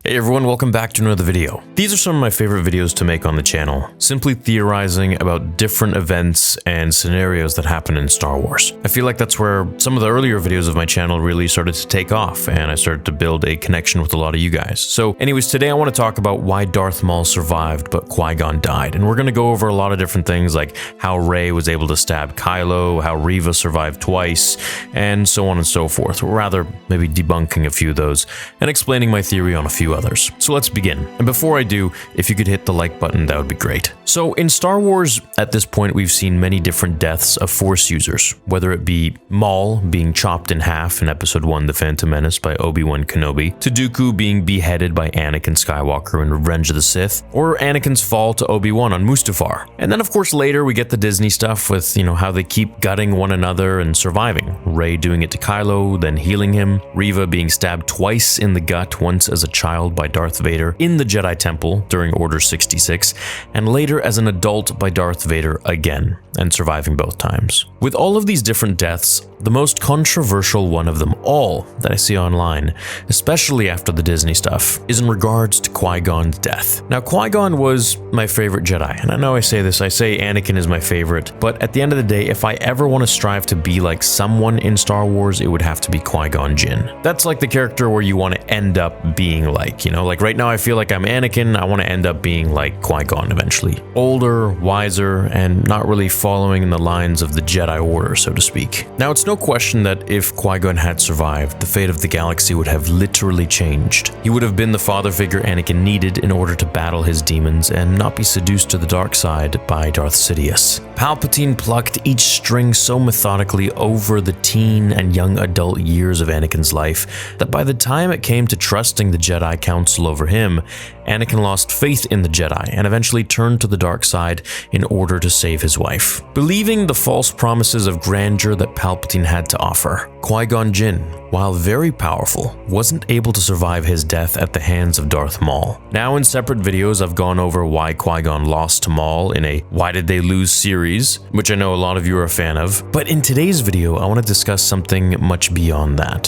Hey everyone, welcome back to another video. These are some of my favorite videos to make on the channel, simply theorizing about different events and scenarios that happen in Star Wars. I feel like that's where some of the earlier videos of my channel really started to take off, and I started to build a connection with a lot of you guys. So anyways, today I want to talk about why Darth Maul survived but Qui-Gon died, and we're going to go over a lot of different things like how Rey was able to stab Kylo, how Reva survived twice, and so on and so forth, or rather maybe debunking a few of those and explaining my theory on a few others. So let's begin. And before I do, if you could hit the like button, that would be great. So in Star Wars, at this point, we've seen many different deaths of Force users, whether it be Maul being chopped in half in Episode 1, The Phantom Menace by Obi-Wan Kenobi, to Dooku being beheaded by Anakin Skywalker in Revenge of the Sith, or Anakin's fall to Obi-Wan on Mustafar. And then of course later we get the Disney stuff with, how they keep gutting one another and surviving. Rey doing it to Kylo, then healing him, Reva being stabbed twice in the gut, once as a child by Darth Vader in the Jedi Temple during Order 66, and later as an adult by Darth Vader again, and surviving both times. With all of these different deaths, the most controversial one of them all that I see online, especially after the Disney stuff, is in regards to Qui-Gon's death. Now, Qui-Gon was my favorite Jedi, and I know I say this, I say Anakin is my favorite, but at the end of the day, if I ever want to strive to be like someone in Star Wars, it would have to be Qui-Gon Jinn. That's like the character where you want to end up being like, like right now I feel like I'm Anakin, I want to end up being like Qui-Gon eventually. Older, wiser, and not really following in the lines of the Jedi Order, so to speak. Now, it's no question that if Qui-Gon had survived, the fate of the galaxy would have literally changed. He would have been the father figure Anakin needed in order to battle his demons and not be seduced to the dark side by Darth Sidious. Palpatine plucked each string so methodically over the teen and young adult years of Anakin's life that by the time it came to trusting the Jedi Council over him, Anakin lost faith in the Jedi and eventually turned to the dark side in order to save his wife. Believing the false promises of grandeur that Palpatine had to offer, Qui-Gon Jinn, while very powerful, wasn't able to survive his death at the hands of Darth Maul. Now in separate videos, I've gone over why Qui-Gon lost to Maul in a Why Did They Lose series, which I know a lot of you are a fan of, but in today's video, I want to discuss something much beyond that.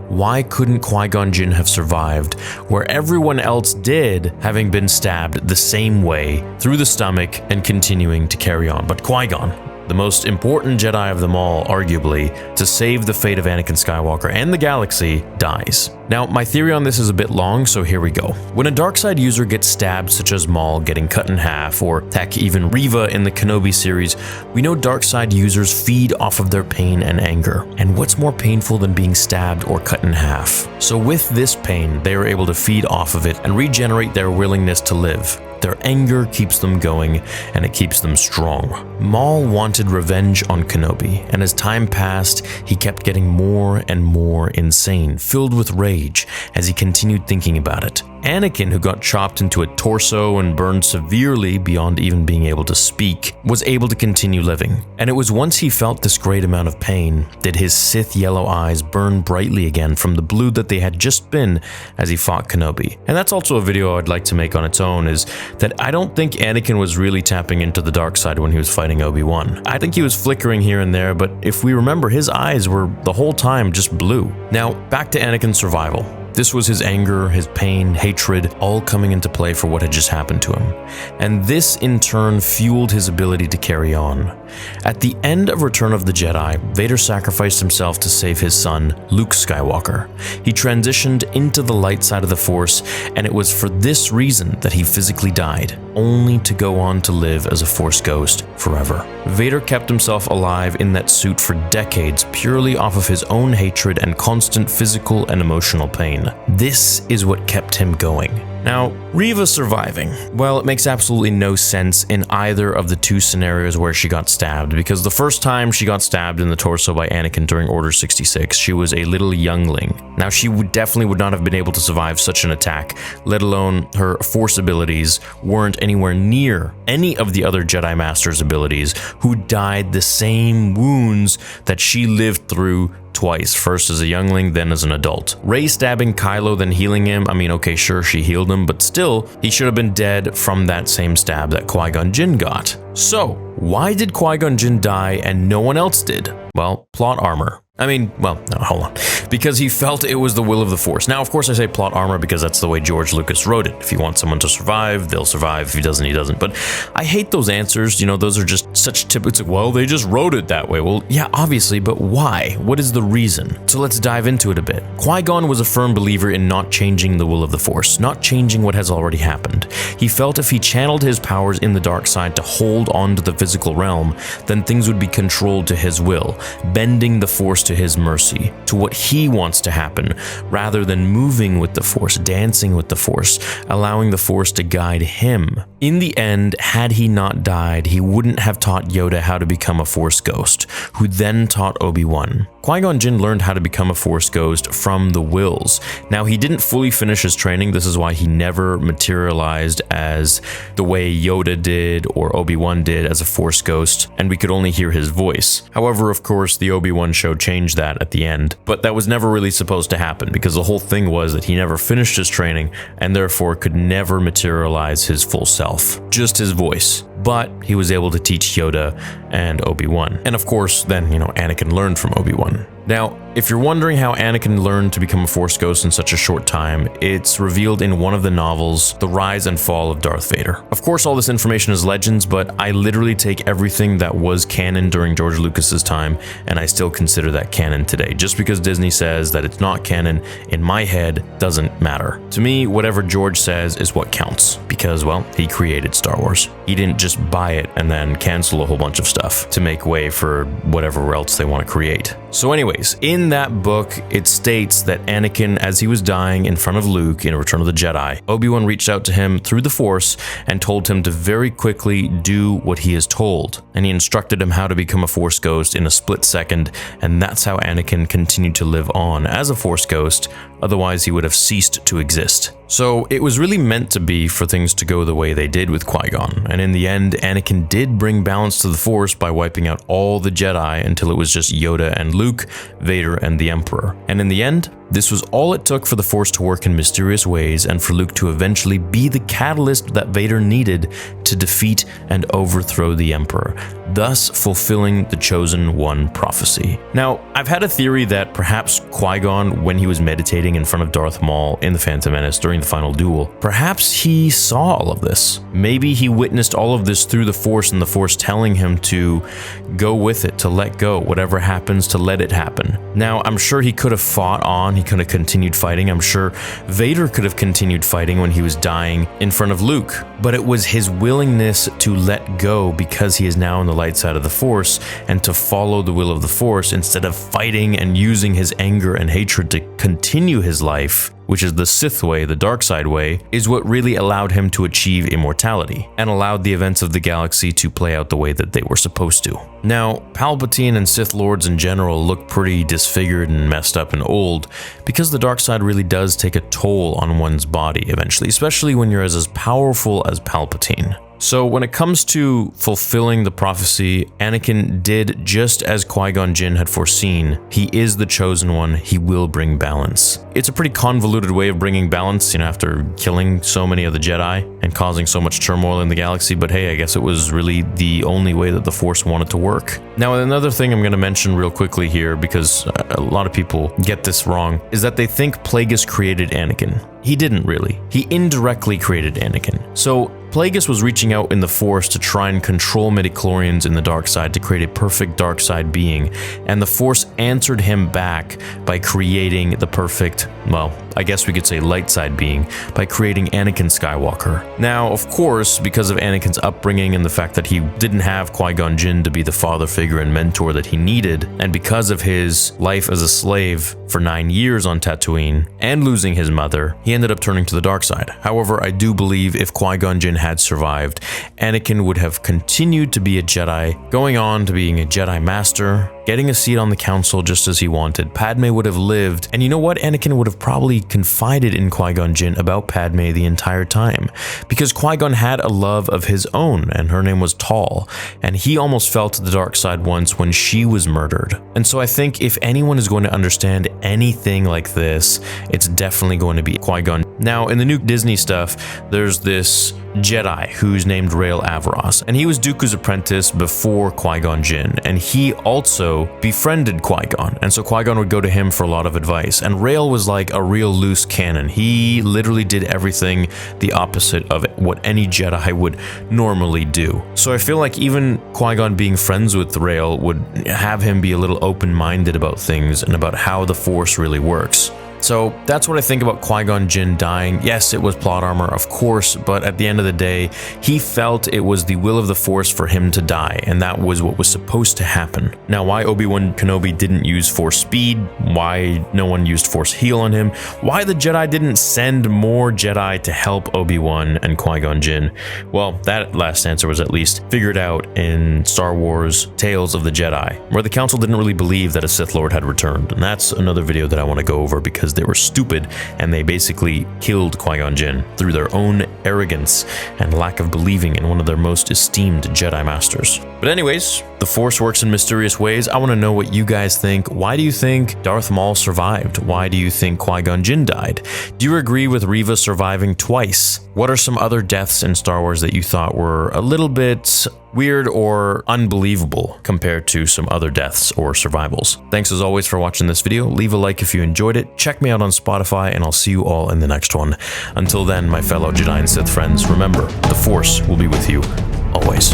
Why couldn't Qui-Gon Jinn have survived where everyone else did, having been stabbed the same way through the stomach and continuing to carry on? But Qui-Gon, the most important Jedi of them all, arguably, to save the fate of Anakin Skywalker and the galaxy, dies. Now, my theory on this is a bit long, so here we go. When a dark side user gets stabbed, such as Maul getting cut in half, or heck, even Reva in the Kenobi series, we know dark side users feed off of their pain and anger. And what's more painful than being stabbed or cut in half? So with this pain, they are able to feed off of it and regenerate their willingness to live. Their anger keeps them going, and it keeps them strong. Maul wanted revenge on Kenobi, and as time passed, he kept getting more and more insane, filled with rage, as he continued thinking about it. Anakin, who got chopped into a torso and burned severely beyond even being able to speak, was able to continue living. And it was once he felt this great amount of pain did his Sith yellow eyes burn brightly again from the blue that they had just been as he fought Kenobi. And that's also a video I'd like to make on its own, is that I don't think Anakin was really tapping into the dark side when he was fighting Obi-Wan. I think he was flickering here and there, but if we remember, his eyes were the whole time just blue. Now, back to Anakin's survival. This was his anger, his pain, hatred, all coming into play for what had just happened to him. And this in turn fueled his ability to carry on. At the end of Return of the Jedi, Vader sacrificed himself to save his son, Luke Skywalker. He transitioned into the light side of the Force, and it was for this reason that he physically died, only to go on to live as a Force ghost forever. Vader kept himself alive in that suit for decades purely off of his own hatred and constant physical and emotional pain. This is what kept him going. Now, Reva surviving. Well, it makes absolutely no sense in either of the two scenarios where she got stabbed, because the first time she got stabbed in the torso by Anakin during Order 66, she was a little youngling. Now, she definitely would not have been able to survive such an attack, let alone her Force abilities weren't anywhere near any of the other Jedi Masters' abilities, who died the same wounds that she lived through twice, first as a youngling, then as an adult. Rey stabbing Kylo, then healing him, I mean, okay, sure, she healed him, but still, he should have been dead from that same stab that Qui-Gon Jinn got. So, why did Qui-Gon Jinn die and no one else did? Well, plot armor. I mean, well, no, hold on. because he felt it was the will of the Force. Now, of course, I say plot armor because that's the way George Lucas wrote it. If you want someone to survive, they'll survive. If he doesn't, he doesn't. But I hate those answers. You know, those are just such typical. It's like, well, they just wrote it that way. Well, yeah, obviously, but why? What is the reason? So let's dive into it a bit. Qui-Gon was a firm believer in not changing the will of the Force, not changing what has already happened. He felt if he channeled his powers in the dark side to hold on to the physical realm, then things would be controlled to his will, bending the Force to his mercy, to what he wants to happen, rather than moving with the Force, dancing with the Force, allowing the Force to guide him. In the end, had he not died, he wouldn't have taught Yoda how to become a Force ghost, who then taught Obi-Wan. Qui-Gon Jinn learned how to become a Force ghost from the Wills. Now, he didn't fully finish his training. This is why he never materialized as the way Yoda did or Obi-Wan did as a Force ghost, and we could only hear his voice. However, of course, the Obi-Wan show changed that at the end, but that was never really supposed to happen because the whole thing was that he never finished his training and therefore could never materialize his full self, just his voice. But he was able to teach Yoda and Obi-Wan. And of course, then, Anakin learned from Obi-Wan. Now, if you're wondering how Anakin learned to become a Force ghost in such a short time, it's revealed in one of the novels, The Rise and Fall of Darth Vader. Of course, all this information is legends, but I literally take everything that was canon during George Lucas's time, and I still consider that canon today. Just because Disney says that it's not canon, in my head, doesn't matter. To me, whatever George says is what counts, because, well, he created Star Wars. He didn't just buy it and then cancel a whole bunch of stuff to make way for whatever else they want to create. So anyways, in that book, it states that Anakin, as he was dying in front of Luke in Return of the Jedi, Obi-Wan reached out to him through the Force and told him to very quickly do what he is told. And he instructed him how to become a Force ghost in a split second, and that's how Anakin continued to live on as a Force ghost, otherwise he would have ceased to exist. So it was really meant to be for things to go the way they did with Qui-Gon, and in the end, Anakin did bring balance to the Force by wiping out all the Jedi until it was just Yoda and Luke, Vader and the Emperor. And in the end, this was all it took for the Force to work in mysterious ways and for Luke to eventually be the catalyst that Vader needed to defeat and overthrow the Emperor, thus fulfilling the Chosen One prophecy. Now, I've had a theory that perhaps Qui-Gon, when he was meditating in front of Darth Maul in The Phantom Menace during the final duel, perhaps he saw all of this. Maybe he witnessed all of this through the Force and the Force telling him to go with it, to let go, whatever happens, to let it happen. Now, I'm sure he could have fought on, he could have continued fighting. I'm sure Vader could have continued fighting when he was dying in front of Luke, but it was his willingness to let go because he is now on the light side of the Force and to follow the will of the Force instead of fighting and using his anger and hatred to continue his life, which is the Sith way, the dark side way, is what really allowed him to achieve immortality and allowed the events of the galaxy to play out the way that they were supposed to. Now, Palpatine and Sith Lords in general look pretty disfigured and messed up and old because the dark side really does take a toll on one's body eventually, especially when you're as powerful as Palpatine. So when it comes to fulfilling the prophecy, Anakin did just as Qui-Gon Jinn had foreseen. He is the Chosen One. He will bring balance. It's a pretty convoluted way of bringing balance, after killing so many of the Jedi and causing so much turmoil in the galaxy, but hey, I guess it was really the only way that the Force wanted to work. Now, another thing I'm going to mention real quickly here, because a lot of people get this wrong, is that they think Plagueis created Anakin. He didn't really. He indirectly created Anakin. So Plagueis was reaching out in the Force to try and control midichlorians in the dark side to create a perfect dark side being, and the Force answered him back by creating the perfect, well, I guess we could say light side being, by creating Anakin Skywalker. Now, of course, because of Anakin's upbringing and the fact that he didn't have Qui-Gon Jinn to be the father figure and mentor that he needed, and because of his life as a slave for 9 years on Tatooine and losing his mother, he ended up turning to the dark side. However, I do believe if Qui-Gon Jinn had survived, Anakin would have continued to be a Jedi, going on to being a Jedi Master, getting a seat on the council just as he wanted. Padme would have lived, and you know what? Anakin would have probably confided in Qui-Gon Jinn about Padme the entire time, because Qui-Gon had a love of his own, and her name was Tal, and he almost fell to the dark side once when she was murdered. And so I think if anyone is going to understand anything like this, it's definitely going to be Qui-Gon. Now, in the new Disney stuff, there's this Jedi who's named Rael Averross, and he was Dooku's apprentice before Qui-Gon Jinn, and he also befriended Qui-Gon, and so Qui-Gon would go to him for a lot of advice, and Rael was like a real loose cannon. He literally did everything the opposite of what any Jedi would normally do. So I feel like even Qui-Gon being friends with Rael would have him be a little open-minded about things and about how the Force really works. So that's what I think about Qui-Gon Jinn dying. Yes, it was plot armor, of course, but at the end of the day, he felt it was the will of the Force for him to die, and that was what was supposed to happen. Now, why Obi-Wan Kenobi didn't use Force speed, why no one used Force heal on him, why the Jedi didn't send more Jedi to help Obi-Wan and Qui-Gon Jinn, well, that last answer was at least figured out in Star Wars Tales of the Jedi, where the Council didn't really believe that a Sith Lord had returned, and that's another video that I want to go over because they were stupid and they basically killed Qui-Gon Jinn through their own arrogance and lack of believing in one of their most esteemed Jedi Masters. But anyways, the Force works in mysterious ways. I want to know what you guys think. Why do you think Darth Maul survived? Why do you think Qui-Gon Jinn died? Do you agree with Reva surviving twice? What are some other deaths in Star Wars that you thought were a little bit weird or unbelievable compared to some other deaths or survivals? Thanks as always for watching this video. Leave a like if you enjoyed it. Check me out on Spotify, and I'll see you all in the next one. Until then, my fellow Jedi and Sith friends, remember, the Force will be with you always.